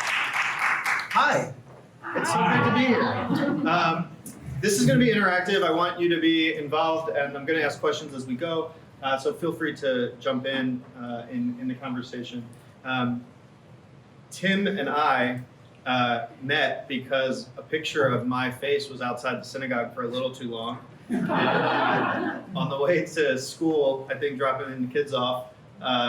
Hi. It's so great to be here. This is going to be interactive. I want you to be involved, and I'm going to ask questions as we go. So feel free to jump in the conversation. Tim and I met because a picture of my face was outside the synagogue for a little too long. And, on the way to school, I think dropping the kids off,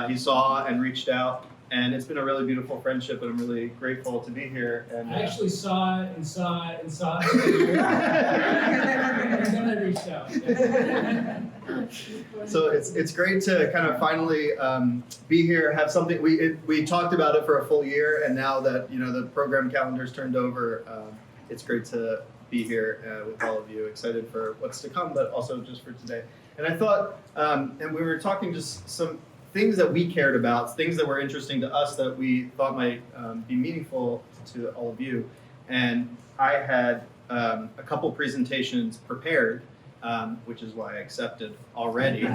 he saw and reached out. And it's been a really beautiful friendship, and I'm really grateful to be here. And I actually saw it and saw it and saw it. And then I reached out. So it's great to kind of finally be here, have something. We talked about it for a full year, and now that the program calendar's turned over, it's great to be here with all of you. Excited for what's to come, but also just for today. And I thought, and we were talking just some things that we cared about, things that were interesting to us that we thought might be meaningful to all of you. And I had a couple presentations prepared, which is why I accepted already. But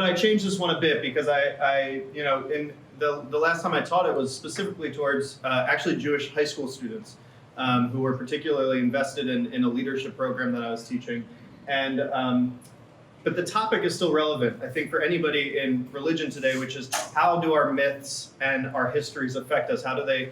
I changed this one a bit because I in the last time I taught it was specifically towards actually Jewish high school students who were particularly invested in a leadership program that I was teaching. And but the topic is still relevant, I think, for anybody in religion today, which is how do our myths and our histories affect us? How do they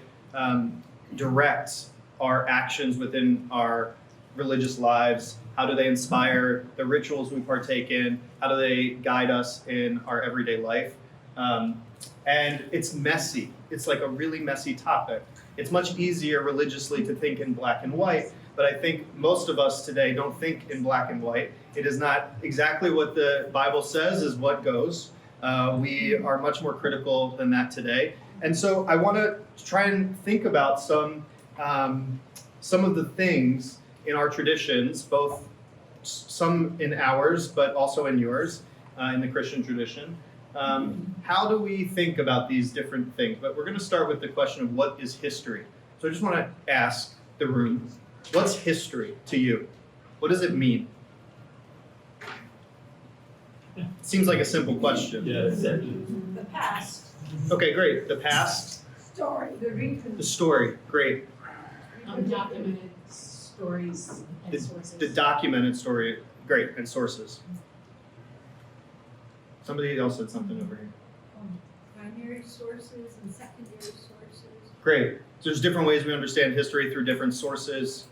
direct our actions within our religious lives? How do they inspire the rituals we partake in? How do they guide us in our everyday life? And it's messy. It's like a really messy topic. It's much easier religiously to think in black and white, but I think most of us today don't think in black and white. It is not exactly what the Bible says is what goes. We are much more critical than that today. And so I want to try and think about some of the things in our traditions, both some in ours, but also in yours, in the Christian tradition. How do we think about these different things? But we're going to start with the question of what is history. So I just want to ask the room, what's history to you? What does it mean? Seems like a simple question. The past. Okay, great. The past. Story. The story. Great. Undocumented stories and sources. The documented story. Great. And sources. Somebody else said something over here. Primary sources and secondary sources. Great. So there's different ways we understand history through different sources.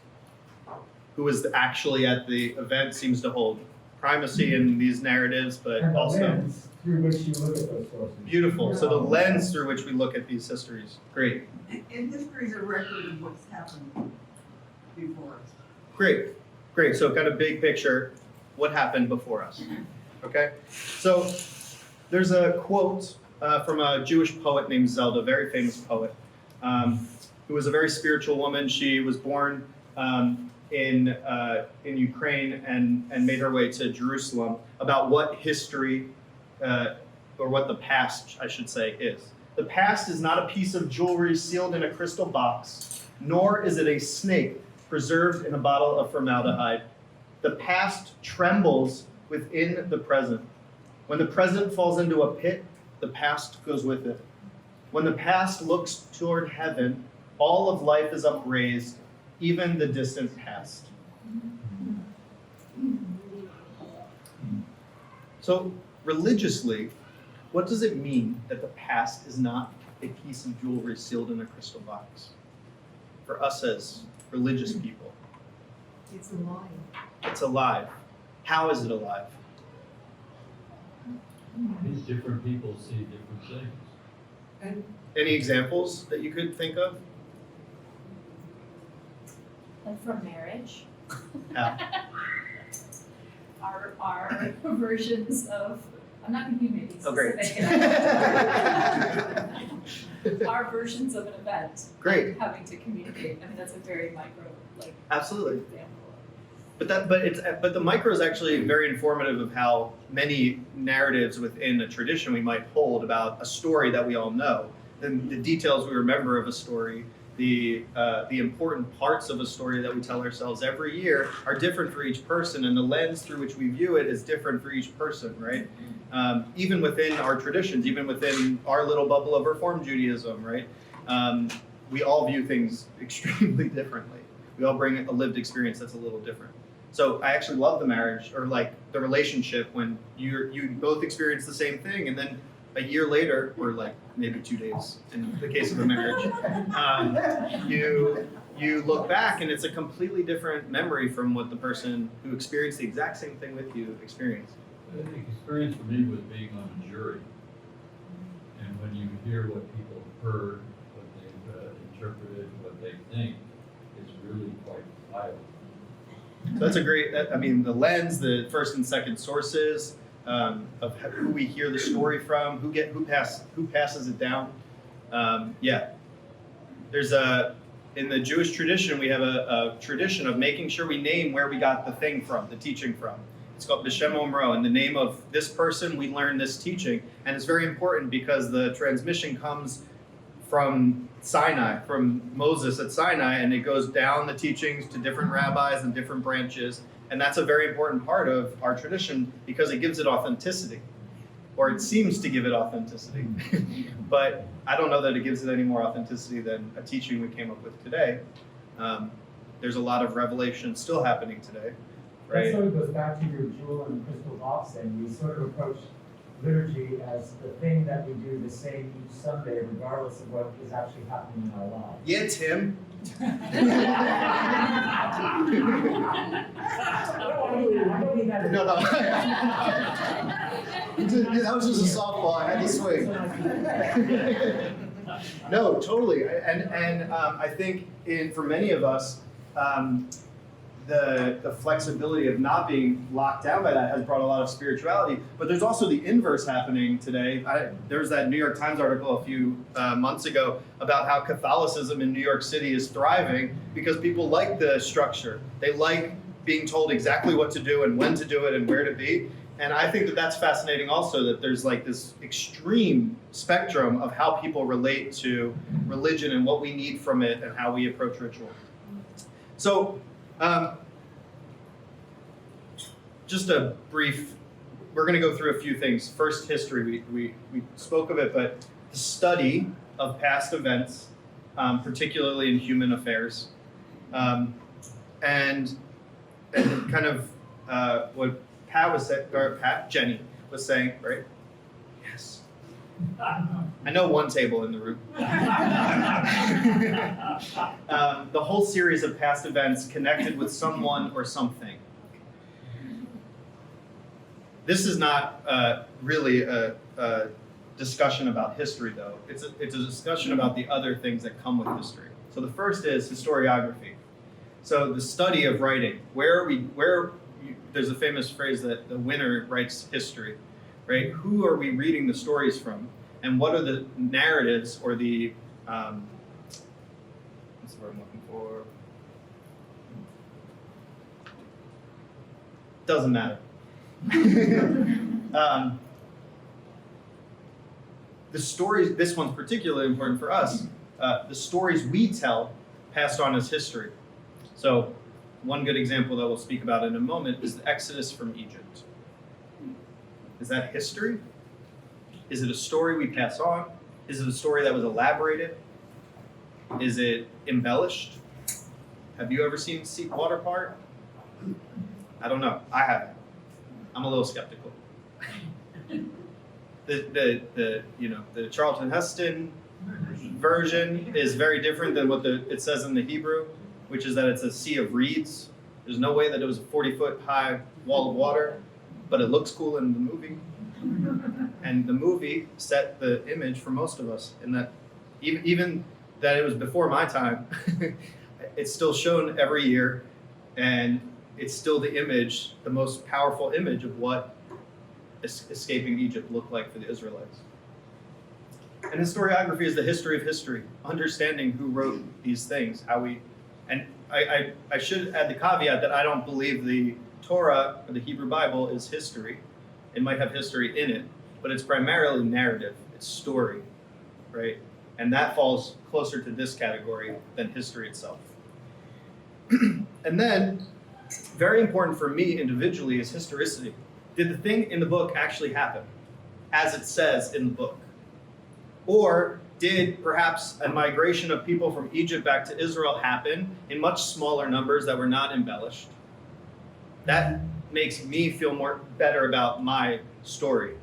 Who was actually at the event seems to hold primacy in these narratives, but And the also lens through which you look at those sources. beautiful. So the lens through which we look at these histories. Great. And history is a record of what's happened before us. Great. Great. So kind of big picture, what happened before us. Okay? So there's a quote from a Jewish poet named Zelda, a very famous poet, who was a very spiritual woman. She was born in Ukraine and made her way to Jerusalem, about what history, or what the past, I should say, is. The past is not a piece of jewelry sealed in a crystal box, nor is it a snake preserved in a bottle of formaldehyde. The past trembles within the present. When the present falls into a pit, the past goes with it. When the past looks toward heaven, all of life is upraised, even the distant past. So, religiously, what does it mean that the past is not a piece of jewelry sealed in a crystal box? For us as religious people, It's alive. it's alive. How is it alive? Different people see different things. And Any examples that you could think of? Like from marriage. How? Our versions of, I'm not gonna be maybe Oh, great. specific. Our versions of an event. Great. Having to communicate, I mean, that's a very micro, Absolutely. example. But the micro is actually very informative of how many narratives within a tradition we might hold about a story that we all know. And the details we remember of a story the important parts of a story that we tell ourselves every year are different for each person, and the lens through which we view it is different for each person, right? Even within our traditions, even within our little bubble of Reform Judaism, right? We all view things extremely differently. We all bring a lived experience that's a little different. So I actually love the marriage, or like the relationship, when you both experience the same thing, and then a year later, or like maybe 2 days in the case of a marriage, you look back and it's a completely different memory from what the person who experienced the exact same thing with you experienced. The experience for me was being on a jury. And when you hear what people have heard, what they've interpreted, what they think, it's really quite violent. So that's a great, the lens, the first and second sources of who we hear the story from, who passes it down. There's in the Jewish tradition, we have a tradition of making sure we name where we got the thing from, the teaching from. It's called B'Shem Omro. In the name of this person, we learn this teaching. And it's very important because the transmission comes from Sinai, from Moses at Sinai, and it goes down the teachings to different rabbis and different branches. And that's a very important part of our tradition because it gives it authenticity, or it seems to give it authenticity. But I don't know that it gives it any more authenticity than a teaching we came up with today. There's a lot of revelation still happening today, That right? sort of goes back to your jewel and crystal ball thing. We sort of approach liturgy as the thing that we do the same each Sunday, regardless of what is actually happening in our lives. Yeah, Tim. I don't mean that. No. That was just a softball. I had to swing. No, totally. And I think for many of us, the flexibility of not being locked down by that has brought a lot of spirituality. But there's also the inverse happening today. There was that New York Times article a few months ago about how Catholicism in New York City is thriving because people like the structure. They like being told exactly what to do and when to do it and where to be. And I think that that's fascinating also, that there's like this extreme spectrum of how people relate to religion and what we need from it and how we approach ritual. So, just a brief, we're going to go through a few things. First, history, we spoke of it, but the study of past events, particularly in human affairs, and kind of what Jenny was saying, right? Yes. I know one table in the room. The whole series of past events connected with someone or something. This is not really a discussion about history, though. It's a discussion about the other things that come with history. So the first is historiography. So the study of writing. There's a famous phrase that the winner writes history, right? Who are we reading the stories from? And what are the narratives or the, what's the word I'm looking for? Doesn't matter. The stories, this one's particularly important for us, the stories we tell passed on as history. So one good example that we'll speak about in a moment is the Exodus from Egypt. Is that history? Is it a story we pass on? Is it a story that was elaborated? Is it embellished? Have you ever seen water part? I don't know. I haven't. I'm a little skeptical. The Charlton Heston version is very different than what it says in the Hebrew, which is that it's a sea of reeds. There's no way that it was a 40-foot high wall of water, but it looks cool in the movie. And the movie set the image for most of us, in that even that it was before my time, it's still shown every year, and it's still the image, the most powerful image of what escaping Egypt looked like for the Israelites. And historiography is the history of history, understanding who wrote these things, and I should add the caveat that I don't believe the Torah, or the Hebrew Bible, is history. It might have history in it, but it's primarily narrative. It's story, right? And that falls closer to this category than history itself. And then, very important for me individually is historicity. Did the thing in the book actually happen, as it says in the book? Or did perhaps a migration of people from Egypt back to Israel happen in much smaller numbers that were not embellished? That makes me feel better about my story.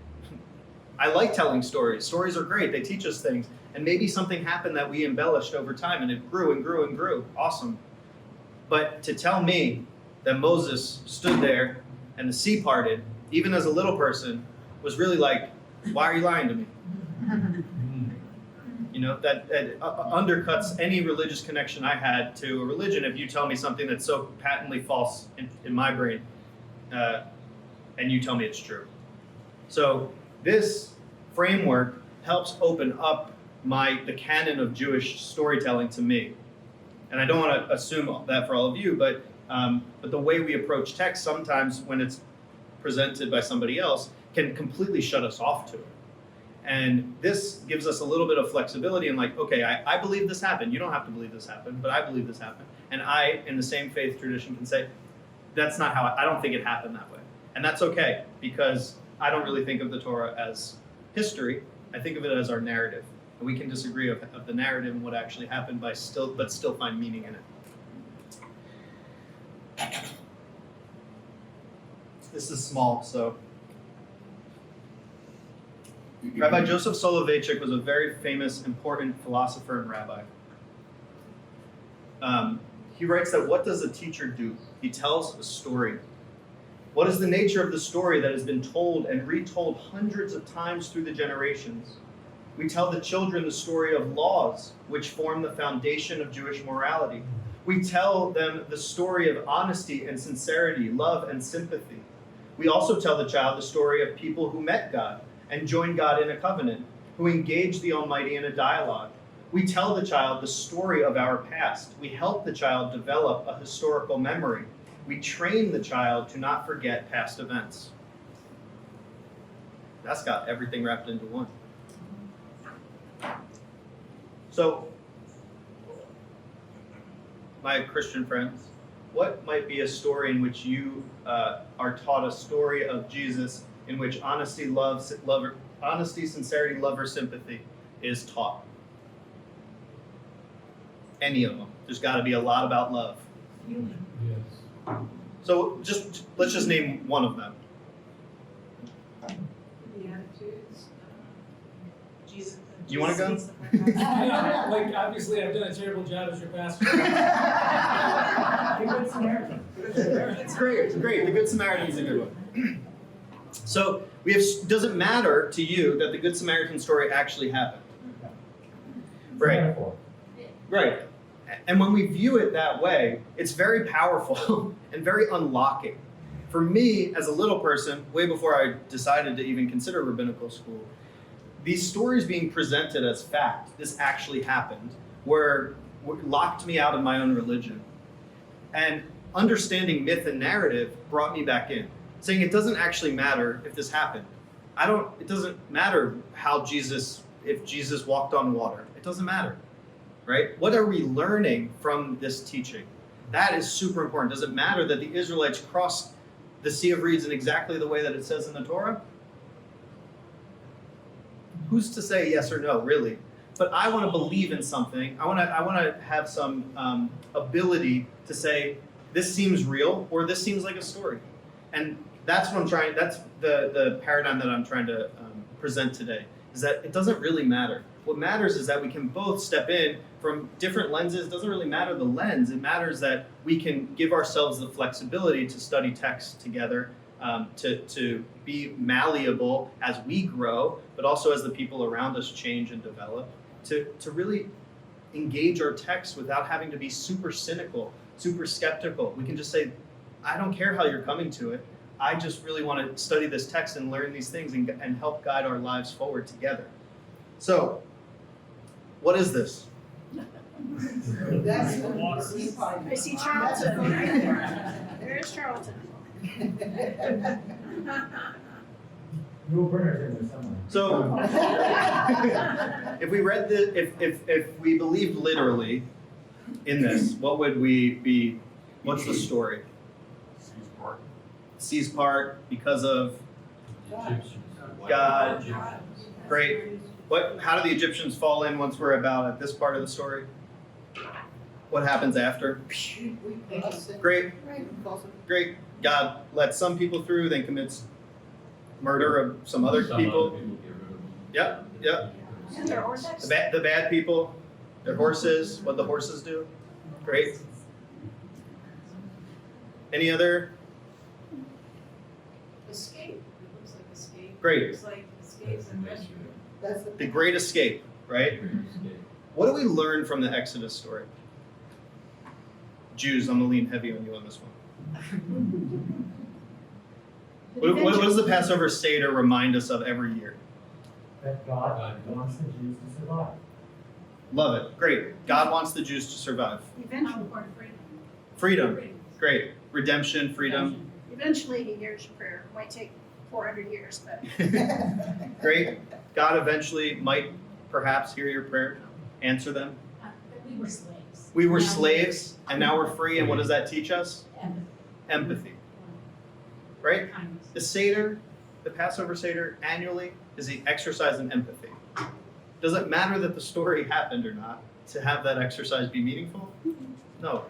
I like telling stories. Stories are great. They teach us things. And maybe something happened that we embellished over time and it grew and grew and grew. Awesome. But to tell me that Moses stood there and the sea parted, even as a little person, was really like, why are you lying to me? You know, that undercuts any religious connection I had to a religion if you tell me something that's so patently false in my brain, and you tell me it's true. So this framework helps open up the canon of Jewish storytelling to me. And I don't want to assume that for all of you, but the way we approach text sometimes when it's presented by somebody else can completely shut us off to it. And this gives us a little bit of flexibility and like, okay, I believe this happened. You don't have to believe this happened, but I believe this happened. And I, in the same faith tradition, can say, that's not how, I don't think it happened that way. And that's okay, because I don't really think of the Torah as history. I think of it as our narrative. And we can disagree of the narrative and what actually happened but still find meaning in it. This is small, so. Rabbi Joseph Soloveitchik was a very famous, important philosopher and rabbi. He writes that what does a teacher do? He tells a story. What is the nature of the story that has been told and retold hundreds of times through the generations? We tell the children the story of laws, which form the foundation of Jewish morality. We tell them the story of honesty and sincerity, love and sympathy. We also tell the child the story of people who met God and joined God in a covenant, who engaged the Almighty in a dialogue. We tell the child the story of our past. We help the child develop a historical memory. We train the child to not forget past events. That's got everything wrapped into one. So, my Christian friends, what might be a story in which you are taught a story of Jesus in which honesty, sincerity, love, or sympathy is taught? Any of them. There's got to be a lot about love. Yes. So let's just name one of them. The attitudes, Jesus. You want to go? Like, obviously, I've done a terrible job as your pastor. The Good Samaritan. It's great. The Good Samaritan is a good one. So does it matter to you that the Good Samaritan story actually happened? Right. Metaphor. Right. And when we view it that way, it's very powerful and very unlocking. For me, as a little person, way before I decided to even consider rabbinical school, these stories being presented as fact, this actually happened, locked me out of my own religion. And understanding myth and narrative brought me back in, saying it doesn't actually matter if this happened. It doesn't matter if Jesus walked on water. It doesn't matter, right? What are we learning from this teaching? That is super important. Does it matter that the Israelites crossed the Sea of Reeds in exactly the way that it says in the Torah? Who's to say yes or no, really? But I want to believe in something. I want to have some ability to say, this seems real, or this seems like a story. And that's the paradigm that I'm trying to present today, is that it doesn't really matter. What matters is that we can both step in from different lenses. It doesn't really matter the lens. It matters that we can give ourselves the flexibility to study text together, to be malleable as we grow, but also as the people around us change and develop, to really engage our text without having to be super cynical, super skeptical. We can just say, I don't care how you're coming to it. I just really want to study this text and learn these things and help guide our lives forward together. So, what is this? That's the I see Charlton. There's Charlton. Rule Brenner's in there somewhere. So, if we read if we believed literally in this, what would we be? What's the story? Sees part because of The Egyptians. God. Egyptians. Great. What? How do the Egyptians fall in once we're about at this part of the story? What happens after? Great. Great. God lets some people through, then commits murder of some other people. get rid of them. Yep, yep. And their horses. The bad people, their horses, what the horses do. Great. Any other? Escape. It looks like escape. Great. It looks like escapes and rescue. That's The Great Escape, right? Escape. What do we learn from the Exodus story? Jews, I'm gonna lean heavy on you on this one. What does the Passover Seder remind us of every year? That God wants the Jews to survive. Love it. Great. God wants the Jews to survive. Eventually, Freedom. Great. Redemption, freedom. eventually he hears your prayer. Might take 400 years, but. Great. God eventually might perhaps hear your prayer, answer them. We were slaves. We were Now slaves, and now we're free, and what does that teach us? Empathy. Empathy. Right? Kindness. The Seder, the Passover Seder, annually is the exercise in empathy. Does it matter that the story happened or not to have that exercise be meaningful? No.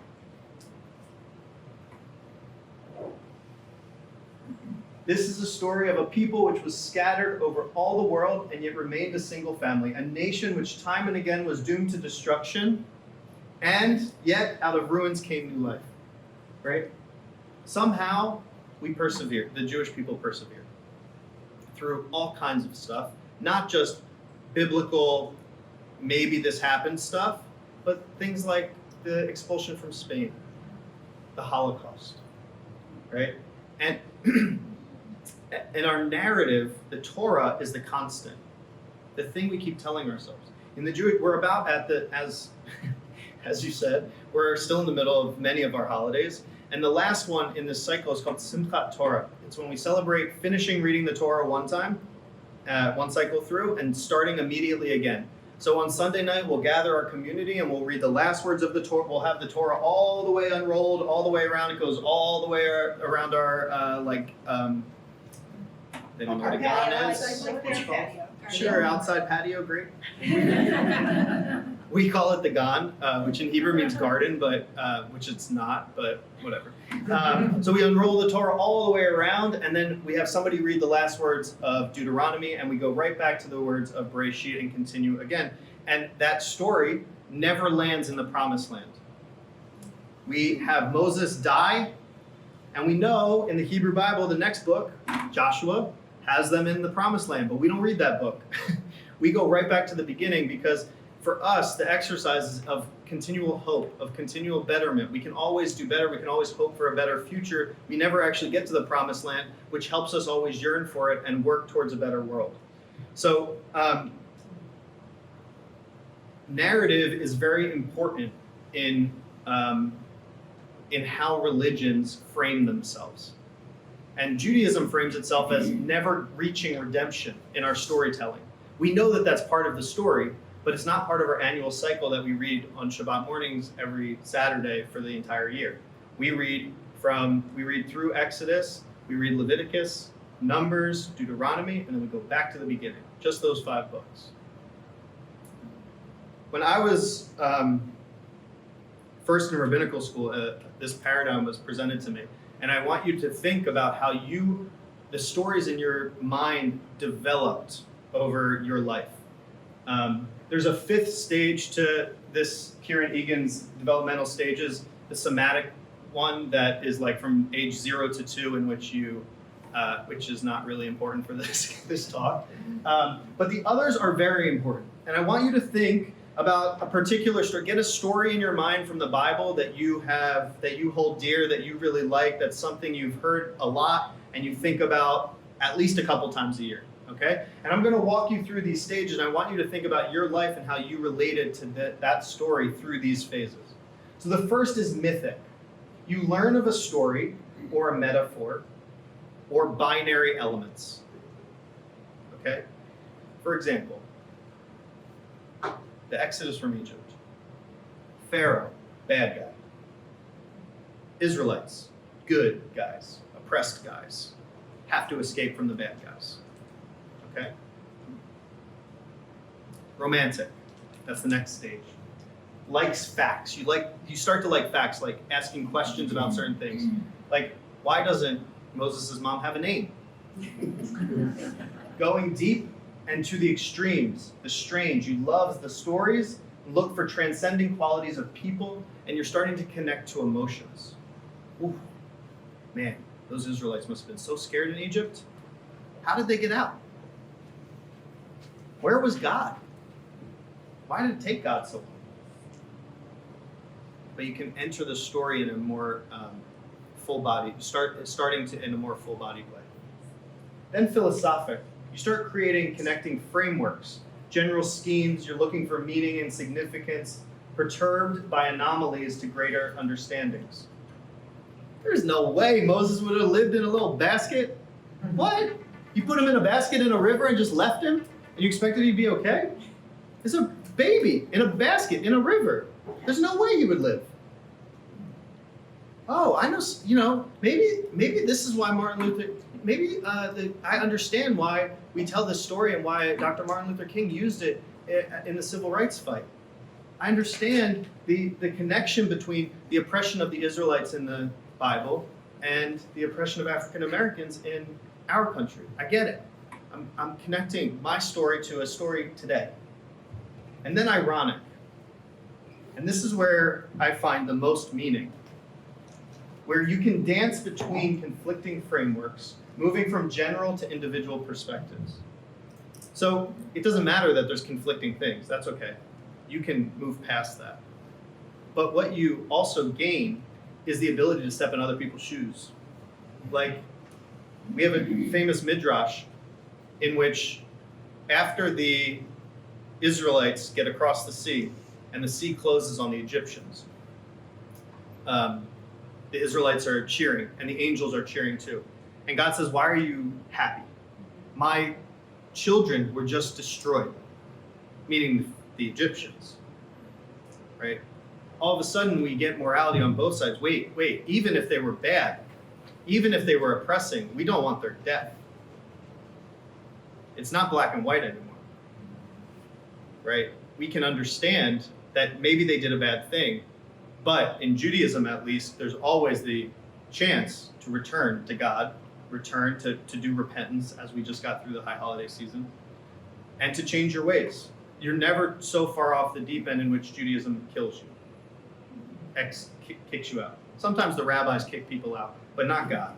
This is a story of a people which was scattered over all the world and yet remained a single family, a nation which time and again was doomed to destruction, and yet out of ruins came new life. Right? Somehow we persevered. The Jewish people persevered through all kinds of stuff, not just biblical, maybe this happened stuff, but things like the expulsion from Spain, the Holocaust, right? And in our narrative, the Torah is the constant, the thing we keep telling ourselves. In the Jewish, we're about at the, as you said, we're still in the middle of many of our holidays. And the last one in this cycle is called Simchat Torah. It's when we celebrate finishing reading the Torah one time, one cycle through, and starting immediately again. So on Sunday night, we'll gather our community and we'll read the last words of the Torah. We'll have the Torah all the way unrolled, all the way around. It goes all the way around our, they don't know what a gan is. What's it called? Sure, outside patio, great. We call it the gan, which in Hebrew means garden, but which it's not, but whatever. So we unroll the Torah all the way around, and then we have somebody read the last words of Deuteronomy, and we go right back to the words of Bereshit and continue again. And that story never lands in the Promised Land. We have Moses die, and we know in the Hebrew Bible, the next book, Joshua, has them in the Promised Land, but we don't read that book. We go right back to the beginning because for us, the exercise is of continual hope, of continual betterment. We can always do better. We can always hope for a better future. We never actually get to the Promised Land, which helps us always yearn for it and work towards a better world. So narrative is very important in how religions frame themselves. And Judaism frames itself as never reaching redemption in our storytelling. We know that that's part of the story, but it's not part of our annual cycle that we read on Shabbat mornings every Saturday for the entire year. We read through Exodus, we read Leviticus, Numbers, Deuteronomy, and then we go back to the beginning. Just those 5 books. When I was first in rabbinical school, this paradigm was presented to me. And I want you to think about how the stories in your mind developed over your life. There's a 5th stage to this, Kieran Egan's developmental stages, the somatic one that is like from age 0 to 2, in which which is not really important for this talk. But the others are very important. And I want you to think about a particular story. Get a story in your mind from the Bible that you hold dear, that you really like, that's something you've heard a lot and you think about at least a couple times a year, okay? And I'm gonna walk you through these stages, and I want you to think about your life and how you related to that story through these phases. So the first is mythic. You learn of a story or a metaphor or binary elements. Okay? For example, the Exodus from Egypt. Pharaoh, bad guy. Israelites, good guys, oppressed guys, have to escape from the bad guys. Okay? Romantic, that's the next stage. Likes facts. You start to like facts, like asking questions about certain things. Like, why doesn't Moses' mom have a name? Going deep and to the extremes, the strange. You love the stories, look for transcending qualities of people, and you're starting to connect to emotions. Ooh, man, those Israelites must have been so scared in Egypt. How did they get out? Where was God? Why did it take God so long? But you can enter the story in a more full body, starting to in a more full bodied way. Then philosophic. You start creating connecting frameworks, general schemes. You're looking for meaning and significance, perturbed by anomalies to greater understandings. There's no way Moses would have lived in a little basket. What? You put him in a basket in a river and just left him? And you expected he'd be okay? It's a baby in a basket in a river. There's no way he would live. Oh, I know, maybe this is why Martin Luther, I understand why we tell this story and why Dr. Martin Luther King used it in the civil rights fight. I understand the connection between the oppression of the Israelites in the Bible and the oppression of African Americans in our country. I get it. I'm connecting my story to a story today. And then ironic. And this is where I find the most meaning. Where you can dance between conflicting frameworks, moving from general to individual perspectives. So it doesn't matter that there's conflicting things. That's okay. You can move past that. But what you also gain is the ability to step in other people's shoes. Like, we have a famous midrash in which after the Israelites get across the sea and the sea closes on the Egyptians, the Israelites are cheering and the angels are cheering too. And God says, why are you happy? My children were just destroyed, meaning the Egyptians, right? All of a sudden we get morality on both sides. Wait, even if they were bad, even if they were oppressing, we don't want their death. It's not black and white anymore, right? We can understand that maybe they did a bad thing, but in Judaism at least, there's always the chance to return to God, return to do repentance as we just got through the high holiday season, and to change your ways. You're never so far off the deep end in which Judaism kills you, kicks you out. Sometimes the rabbis kick people out, but not God.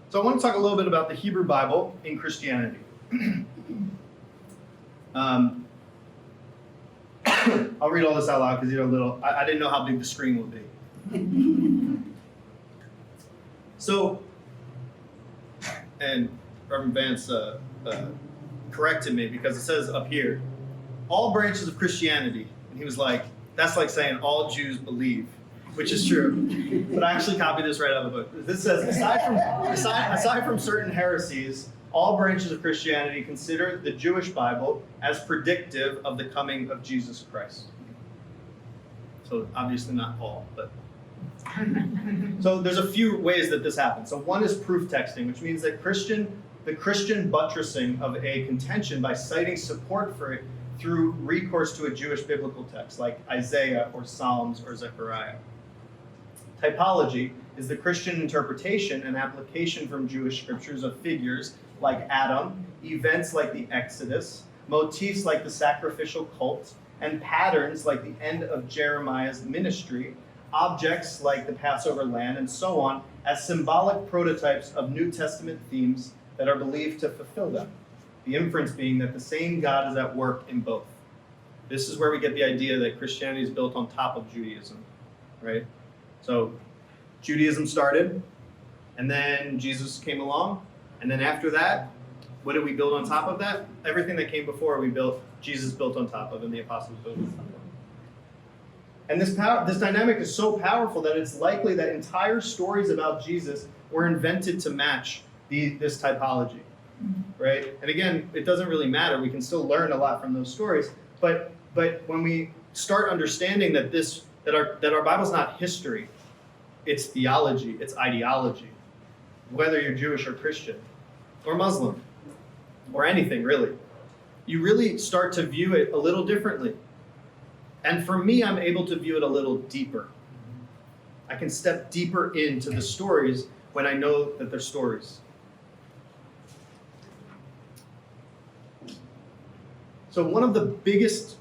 So I want to talk a little bit about the Hebrew Bible in Christianity. I'll read all this out loud because I didn't know how big the screen would be. So, and Reverend Vance corrected me because it says up here, all branches of Christianity. And he was like, that's like saying all Jews believe, which is true. But I actually copied this right out of the book. This says, aside from certain heresies, all branches of Christianity consider the Jewish Bible as predictive of the coming of Jesus Christ. So obviously not all, but. So there's a few ways that this happens. So one is proof texting, which means that the Christian buttressing of a contention by citing support for it through recourse to a Jewish biblical text like Isaiah or Psalms or Zechariah. Typology is the Christian interpretation and application from Jewish scriptures of figures like Adam, events like the Exodus, motifs like the sacrificial cult, and patterns like the end of Jeremiah's ministry, objects like the Passover lamb, and so on, as symbolic prototypes of New Testament themes that are believed to fulfill them. The inference being that the same God is at work in both. This is where we get the idea that Christianity is built on top of Judaism, right? So Judaism started, and then Jesus came along, and then after that, what did we build on top of that? Everything that came before Jesus built on top of, and the apostles built on top of. And this dynamic is so powerful that it's likely that entire stories about Jesus were invented to match this typology, right? And again, it doesn't really matter. We can still learn a lot from those stories. But when we start understanding that our Bible's not history, it's theology, it's ideology, whether you're Jewish or Christian or Muslim or anything really, you really start to view it a little differently. And for me, I'm able to view it a little deeper. I can step deeper into the stories when I know that they're stories. So one of the biggest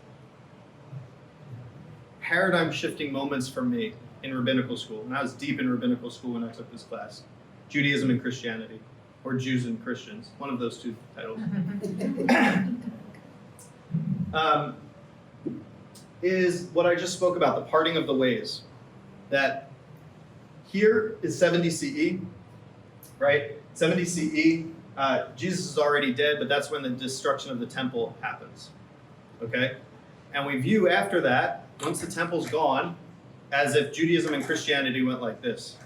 paradigm shifting moments for me in rabbinical school, and I was deep in rabbinical school when I took this class, Judaism and Christianity, or Jews and Christians, one of those two titles, is what I just spoke about, the parting of the ways. That here is 70 CE, right? 70 CE, Jesus is already dead, but that's when the destruction of the temple happens, okay? And we view after that, once the temple's gone, as if Judaism and Christianity went like this.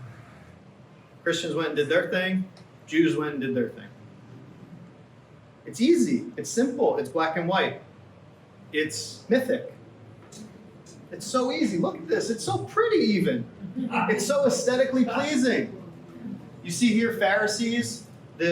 Christians went and did their thing, Jews went and did their thing. It's easy, it's simple, it's black and white. It's mythic. It's so easy. Look at this. It's so pretty even. It's so aesthetically pleasing. You see here Pharisees, not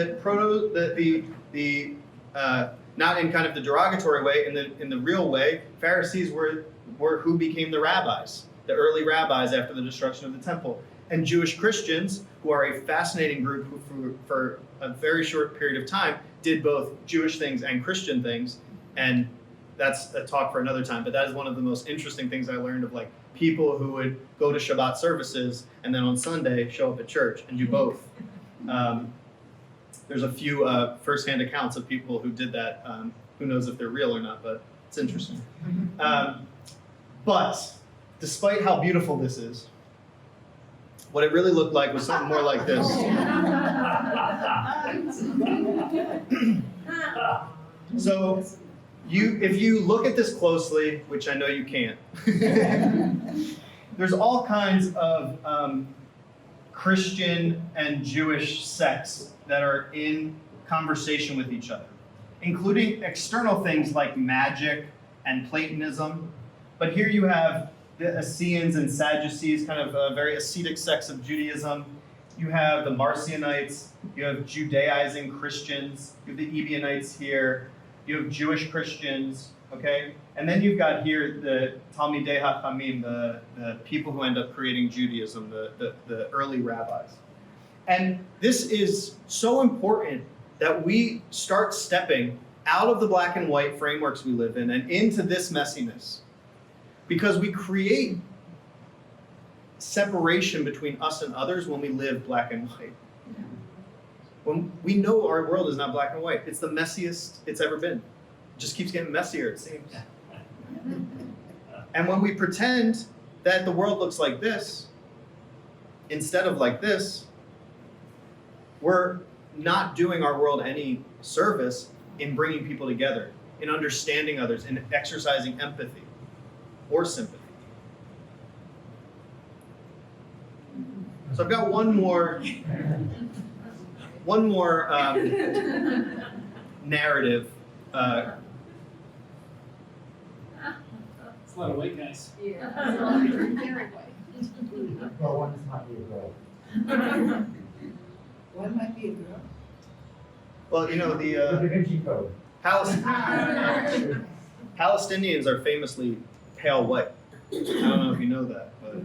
in kind of the derogatory way, in the real way, Pharisees were who became the rabbis, the early rabbis after the destruction of the temple. And Jewish Christians, who are a fascinating group who for a very short period of time did both Jewish things and Christian things, and that's a talk for another time, but that is one of the most interesting things I learned of, like, people who would go to Shabbat services and then on Sunday show up at church and do both. There's a few firsthand accounts of people who did that. Who knows if they're real or not, but it's interesting. But despite how beautiful this is, what it really looked like was something more like this. So, if you look at this closely, which I know you can't, there's all kinds of Christian and Jewish sects that are in conversation with each other, including external things like magic and Platonism. But here you have the Essenes and Sadducees, kind of very ascetic sects of Judaism. You have the Marcionites, you have Judaizing Christians, you have the Ebionites here, you have Jewish Christians, okay? And then you've got here the Talmidei HaChamim, the people who end up creating Judaism, the early rabbis. And this is so important that we start stepping out of the black and white frameworks we live in and into this messiness. Because we create separation between us and others when we live black and white. When we know our world is not black and white. It's the messiest it's ever been. It just keeps getting messier, it seems. And when we pretend that the world looks like this, instead of like this, we're not doing our world any service in bringing people together, in understanding others, in exercising empathy or sympathy. So I've got one more narrative. It's a lot of white guys. Very white. Well, one might be a girl. One might be a girl. Well, you know, The Da Vinci Code. Palestinians are famously pale white. I don't know if you know that, but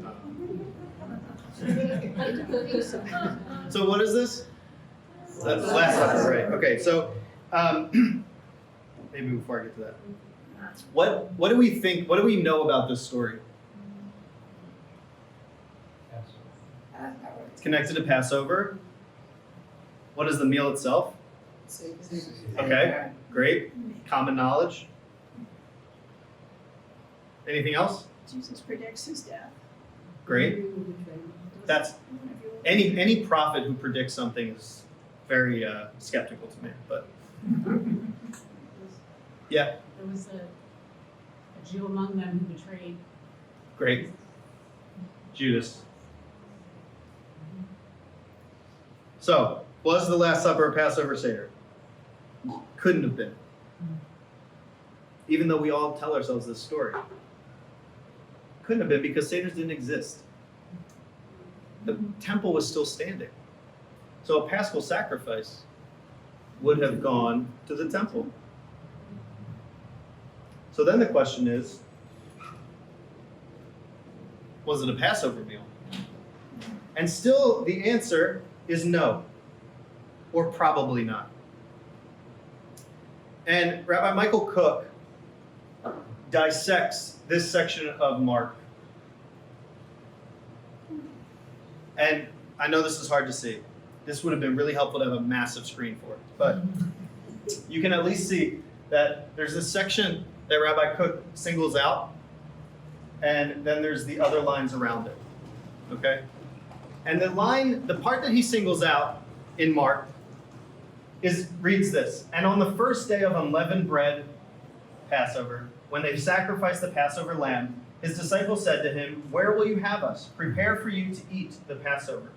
so what is this? That's the last letter, right? Okay, so maybe before I get to that, what do we think? What do we know about this story? It's connected to Passover. What is the meal itself? Okay, great. Common knowledge. Anything else? Jesus predicts his death. Great. That's any prophet who predicts something is very skeptical to me, but yeah. There was a Jew among them who betrayed Great. Judas. So, was the Last Supper a Passover Seder? Couldn't have been. Even though we all tell ourselves this story. Couldn't have been because Seders didn't exist. The temple was still standing. So a Paschal sacrifice would have gone to the temple. So then the question is, was it a Passover meal? And still the answer is no, or probably not. And Rabbi Michael Cook dissects this section of Mark. And I know this is hard to see. This would have been really helpful to have a massive screen for it. But you can at least see that there's this section that Rabbi Cook singles out, and then there's the other lines around it. Okay? And the part that he singles out in Mark reads this: and on the first day of unleavened bread, Passover, when they sacrificed the Passover lamb, his disciples said to him, "Where will you have us? Prepare for you to eat the Passover."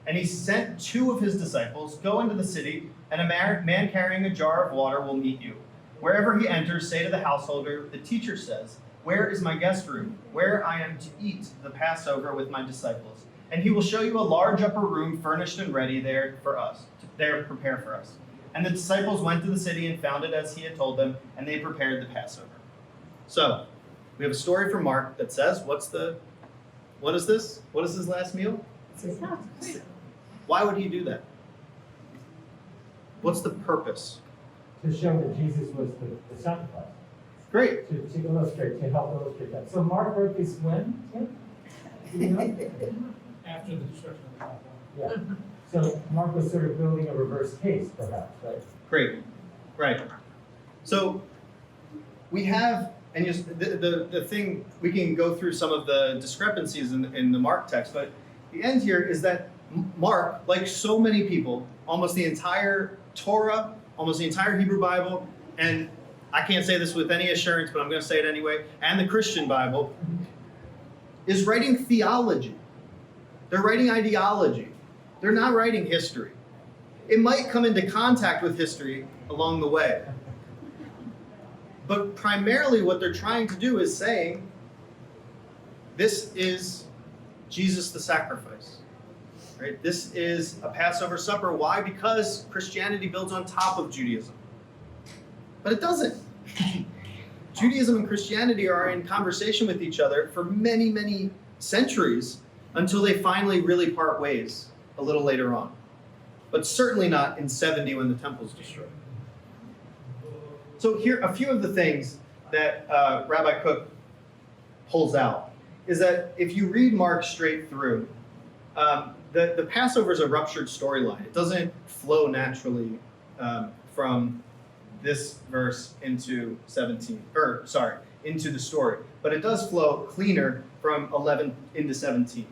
And he sent 2 of his disciples, "Go into the city, and a man carrying a jar of water will meet you. Wherever he enters, say to the householder, 'The teacher says, where is my guest room, where I am to eat the Passover with my disciples? And he will show you a large upper room furnished and ready there for us, there prepare for us.' And the disciples went to the city and found it as he had told them, and they prepared the Passover." So, we have a story from Mark that says, what is this? What is his last meal? Why would he do that? What's the purpose? To show that Jesus was the sacrifice. Great. To illustrate, to help illustrate that. So Mark wrote this when, Tim? Do you know? After the destruction of the temple. Yeah. So Mark was sort of building a reverse case, perhaps, right? Great. Right. So we have, and just the thing, we can go through some of the discrepancies in the Mark text, but the end here is that Mark, like so many people, almost the entire Torah, almost the entire Hebrew Bible, and I can't say this with any assurance, but I'm going to say it anyway, and the Christian Bible, is writing theology. They're writing ideology. They're not writing history. It might come into contact with history along the way. But primarily what they're trying to do is saying, this is Jesus the sacrifice. Right? This is a Passover supper. Why? Because Christianity builds on top of Judaism. But it doesn't. Judaism and Christianity are in conversation with each other for many, many centuries until they finally really part ways a little later on. But certainly not in 70 when the temple's destroyed. So here, a few of the things that Rabbi Cook pulls out is that if you read Mark straight through, the Passover is a ruptured storyline. It doesn't flow naturally from this verse into into the story. But it does flow cleaner from 11 into 17.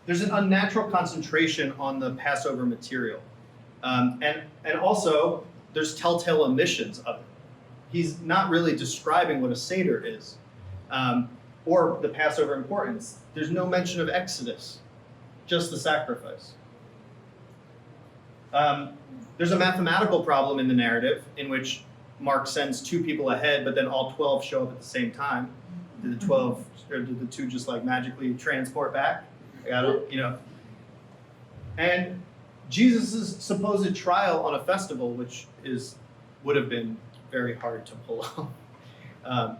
There's an unnatural concentration on the Passover material. And also, there's telltale omissions of it. He's not really describing what a Seder is, or the Passover importance. There's no mention of Exodus, just the sacrifice. There's a mathematical problem in the narrative in which Mark sends 2 people ahead, but then all 12 show up at the same time. Did the 12, or did the 2 just like magically transport back? I got it, you know. And Jesus' supposed trial on a festival, which would have been very hard to pull off.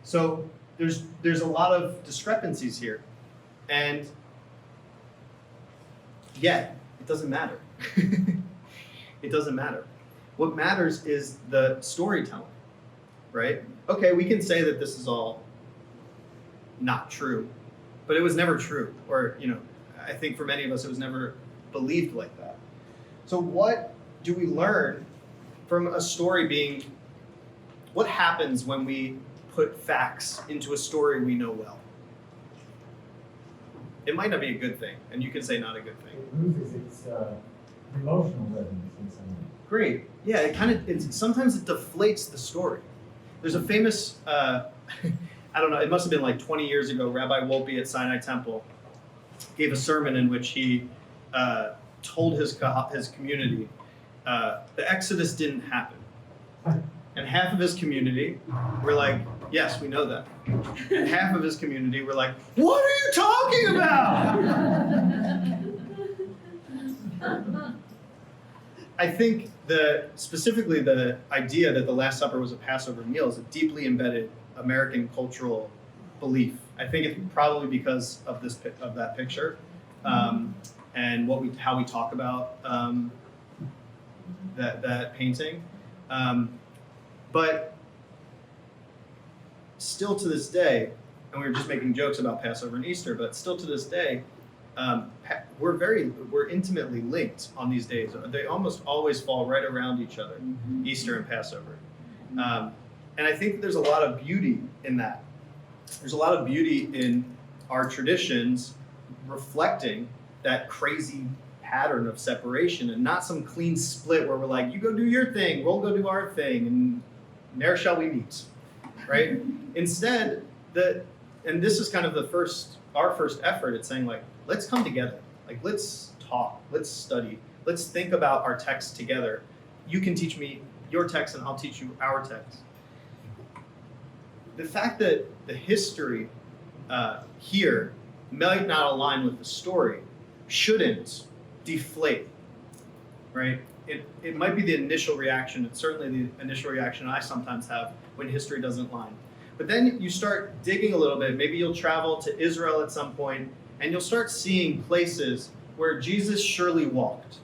So there's a lot of discrepancies here, and yet it doesn't matter. It doesn't matter. What matters is the storytelling, right? Okay, we can say that this is all not true, but it was never true, or I think for many of us it was never believed like that. So what do we learn from a story being, what happens when we put facts into a story we know well? It might not be a good thing, and you can say not a good thing. It loses its emotional resonance in some way. Great. Yeah, sometimes it deflates the story. There's a famous I don't know, it must have been like 20 years ago, Rabbi Wolpe at Sinai Temple gave a sermon in which he told his community the Exodus didn't happen. And half of his community were like, yes, we know that. And half of his community were like, what are you talking about? I think specifically the idea that the Last Supper was a Passover meal is a deeply embedded American cultural belief. I think it's probably because of that picture and how we talk about that painting. But still to this day, and we were just making jokes about Passover and Easter, but still to this day, we're intimately linked on these days. They almost always fall right around each other, Easter and Passover. And I think there's a lot of beauty in that. There's a lot of beauty in our traditions reflecting that crazy pattern of separation and not some clean split where we're like, you go do your thing, we'll go do our thing, and there shall we meet, right? Instead, and this is kind of our first effort at saying, like, let's come together. Like, let's talk, let's study, let's think about our text together. You can teach me your text and I'll teach you our text. The fact that the history here might not align with the story shouldn't deflate, right? It might be the initial reaction. It's certainly the initial reaction I sometimes have when history doesn't line. But then you start digging a little bit. Maybe you'll travel to Israel at some point, and you'll start seeing places where Jesus surely walked.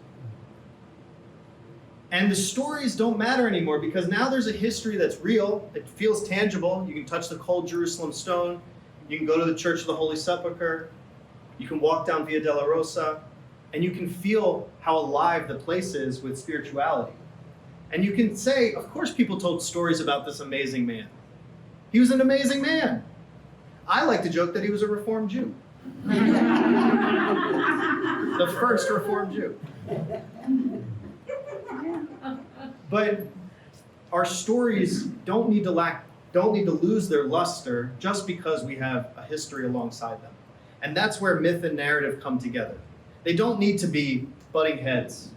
And the stories don't matter anymore because now there's a history that's real. It feels tangible. You can touch the cold Jerusalem stone. You can go to the Church of the Holy Sepulchre. You can walk down Via della Rosa. And you can feel how alive the place is with spirituality. And you can say, of course people told stories about this amazing man. He was an amazing man. I like to joke that he was a Reformed Jew. The first Reformed Jew. But our stories don't need to lose their luster just because we have a history alongside them. And that's where myth and narrative come together. They don't need to be butting heads.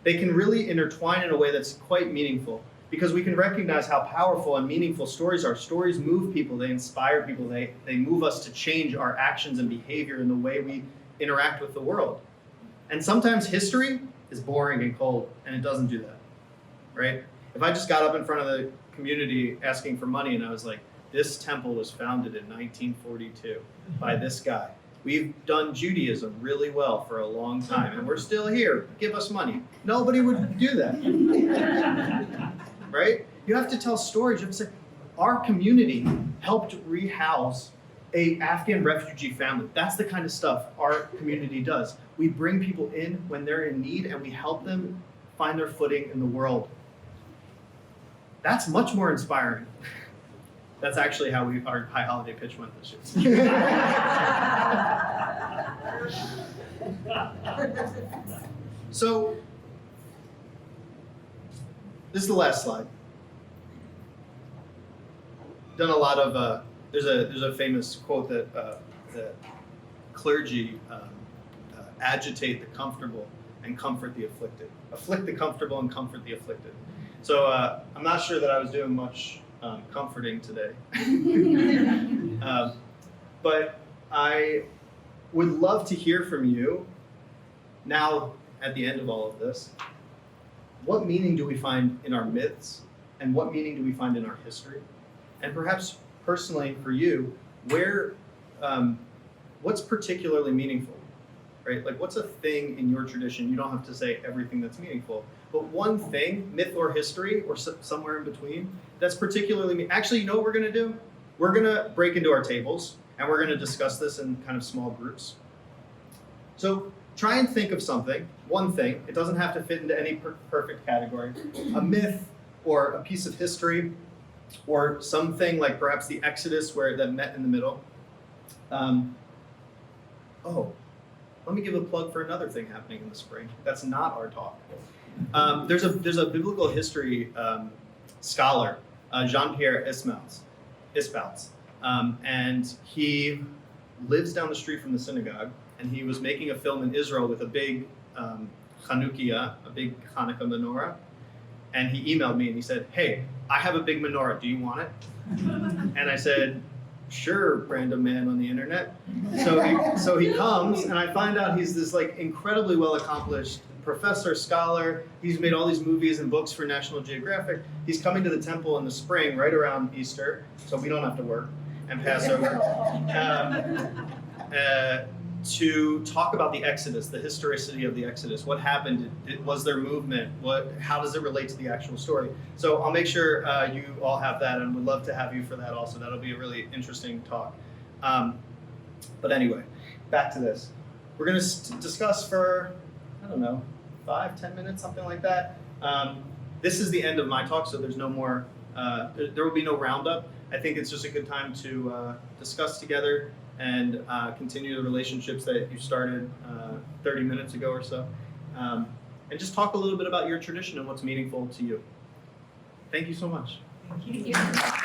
They can really intertwine in a way that's quite meaningful because we can recognize how powerful and meaningful stories are. Stories move people, they inspire people, they move us to change our actions and behavior in the way we interact with the world. And sometimes history is boring and cold, and it doesn't do that, right? If I just got up in front of the community asking for money and I was like, this temple was founded in 1942 by this guy. We've done Judaism really well for a long time, and we're still here. Give us money. Nobody would do that, right? You have to tell stories. You have to say, our community helped rehouse an Afghan refugee family. That's the kind of stuff our community does. We bring people in when they're in need, and we help them find their footing in the world. That's much more inspiring. That's actually how our high holiday pitch went this year. So, this is the last slide. Done a lot of, there's a famous quote that the clergy agitate the comfortable and comfort the afflicted. Afflict the comfortable and comfort the afflicted. So I'm not sure that I was doing much comforting today. But I would love to hear from you now at the end of all of this. What meaning do we find in our myths? And what meaning do we find in our history? And perhaps personally for you, what's particularly meaningful, right? Like what's a thing in your tradition? You don't have to say everything that's meaningful, but one thing, myth or history, or somewhere in between, that's particularly Actually, you know what we're gonna do? We're gonna break into our tables and we're gonna discuss this in kind of small groups. So try and think of something, one thing, it doesn't have to fit into any perfect category, a myth or a piece of history or something like perhaps the Exodus where that met in the middle. Let me give a plug for another thing happening in the spring. That's not our talk. There's a biblical history scholar, Jean-Pierre Espaltz. And he lives down the street from the synagogue, and he was making a film in Israel with a big Chanukiah, a big Hanukkah menorah. And he emailed me and he said, "Hey, I have a big menorah. Do you want it?" And I said, "Sure, random man on the internet." So he comes, and I find out he's this like incredibly well accomplished professor, scholar. He's made all these movies and books for National Geographic. He's coming to the temple in the spring, right around Easter, so we don't have to work, and Passover, to talk about the Exodus, the historicity of the Exodus. What happened? Was there movement? How does it relate to the actual story? So I'll make sure you all have that, and would love to have you for that also. That'll be a really interesting talk. But anyway, back to this. We're going to discuss for, I don't know, 5-10 minutes, something like that. This is the end of my talk, so there's no more, there will be no roundup. I think it's just a good time to discuss together and continue the relationships that you started 30 minutes ago or so. And just talk a little bit about your tradition and what's meaningful to you. Thank you so much. Thank you. Yeah.